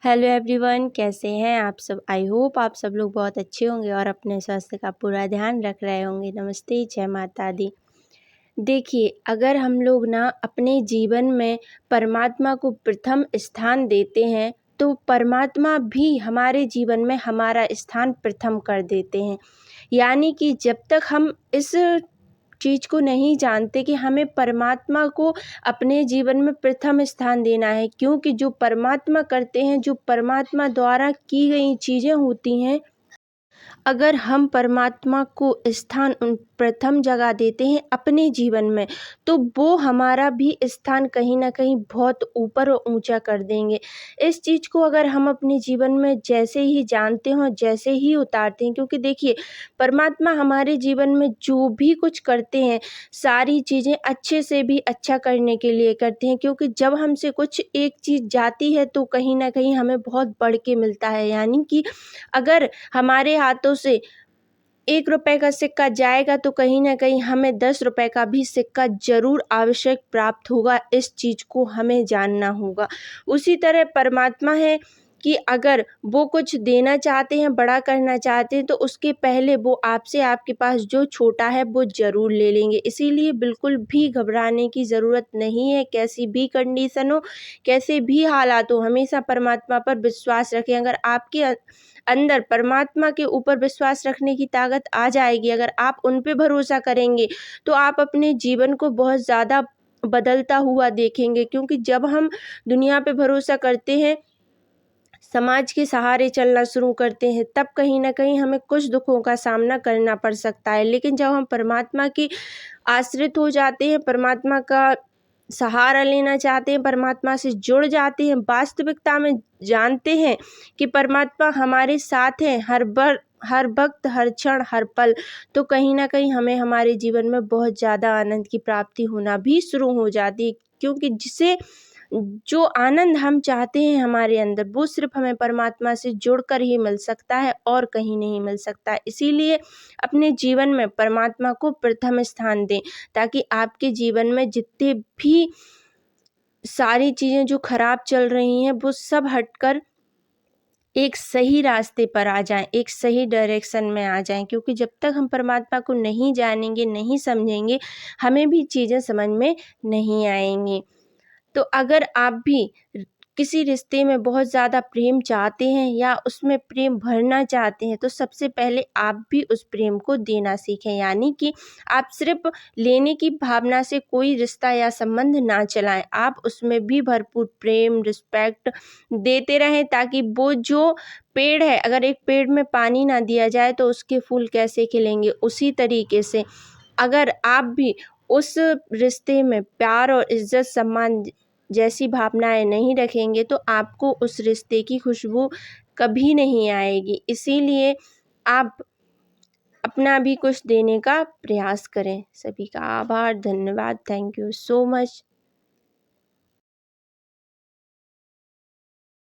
Hello everyone, कैसे हैं आप सब। आई होप आप सब लोग बहुत अच्छे होंगे और अपने स्वास्थ्य का पूरा ध्यान रख रहे होंगे। नमस्ते, जय माता दी। देखिए, अगर हम लोग ना अपने जीवन में परमात्मा को प्रथम स्थान देते हैं तो परमात्मा भी हमारे जीवन में हमारा स्थान प्रथम कर देते हैं। यानी कि जब तक हम इस चीज़ को नहीं जानते कि हमें परमात्मा को अपने जीवन में प्रथम स्थान देना है, क्योंकि जो परमात्मा करते हैं, जो परमात्मा द्वारा की गई चीज़ें होती हैं, अगर हम परमात्मा को स्थान प्रथम जगह देते हैं अपने जीवन में, तो वो हमारा भी स्थान कहीं न कहीं बहुत ऊपर और ऊँचा कर देंगे। इस चीज़ को अगर हम अपने जीवन में जैसे ही जानते हों, जैसे ही उतारते हैं, क्योंकि देखिए परमात्मा हमारे जीवन में जो भी कुछ करते हैं, सारी चीज़ें अच्छे से भी अच्छा करने के लिए करते हैं। क्योंकि जब हमसे कुछ एक चीज़ जाती है तो कहीं न कहीं हमें बहुत बढ़ के मिलता है। यानी कि अगर हमारे हाथों से 1 रुपए का सिक्का जाएगा तो कहीं न कहीं हमें 10 रुपए का भी सिक्का ज़रूर आवश्यक प्राप्त होगा। इस चीज़ को हमें जानना होगा। उसी तरह परमात्मा है कि अगर वो कुछ देना चाहते हैं, बड़ा करना चाहते हैं, तो उसके पहले वो आपसे आपके पास जो छोटा है वो ज़रूर ले लेंगे। इसीलिए बिल्कुल भी घबराने की ज़रूरत नहीं है। कैसी भी कंडीशन हो, कैसे भी हालात हो, हमेशा परमात्मा पर विश्वास रखें। अगर आपके अंदर परमात्मा के ऊपर विश्वास रखने की ताकत आ जाएगी, अगर आप उन पे भरोसा करेंगे, तो आप अपने जीवन को बहुत ज़्यादा बदलता हुआ देखेंगे। क्योंकि जब हम दुनिया पे भरोसा करते हैं, समाज के सहारे चलना शुरू करते हैं, तब कहीं न कहीं हमें कुछ दुखों का सामना करना पड़ सकता है। लेकिन जब हम परमात्मा की आश्रित हो जाते हैं, परमात्मा का सहारा लेना चाहते हैं, परमात्मा से जुड़ जाते हैं, वास्तविकता में जानते हैं कि परमात्मा हमारे साथ हैं हर वक्त, हर क्षण, हर पल, तो कहीं न कहीं हमें हमारे जीवन में बहुत ज़्यादा आनंद की प्राप्ति होना भी शुरू हो जाती है। क्योंकि जो आनंद हम चाहते हैं हमारे अंदर, वो सिर्फ़ हमें परमात्मा से जुड़कर ही मिल सकता है और कहीं नहीं मिल सकता है। इसीलिए अपने जीवन में परमात्मा को प्रथम स्थान दें, ताकि आपके जीवन में जितने भी सारी चीज़ें जो खराब चल रही हैं, वो सब हटकर एक सही रास्ते पर आ जाएँ, एक सही डायरेक्शन में आ जाएँ। क्योंकि जब तक हम परमात्मा को नहीं जानेंगे, नहीं समझेंगे, हमें भी चीज़ें समझ में नहीं आएँगी। तो अगर आप भी किसी रिश्ते में बहुत ज़्यादा प्रेम चाहते हैं या उसमें प्रेम भरना चाहते हैं, तो सबसे पहले आप भी उस प्रेम को देना सीखें। यानी कि आप सिर्फ़ लेने की भावना से कोई रिश्ता या संबंध ना चलाएँ। आप उसमें भी भरपूर प्रेम, रिस्पेक्ट देते रहें, ताकि वो जो पेड़ है, अगर एक पेड़ में पानी ना दिया जाए तो उसके फूल कैसे खिलेंगे? उसी तरीके से अगर आप भी उस रिश्ते में प्यार और इज़्ज़त, सम्मान जैसी भावनाएँ नहीं रखेंगे, तो आपको उस रिश्ते की खुशबू कभी नहीं आएगी। इसीलिए आप अपना भी कुछ देने का प्रयास करें। सभी का आभार, धन्यवाद, थैंक यू सो मच।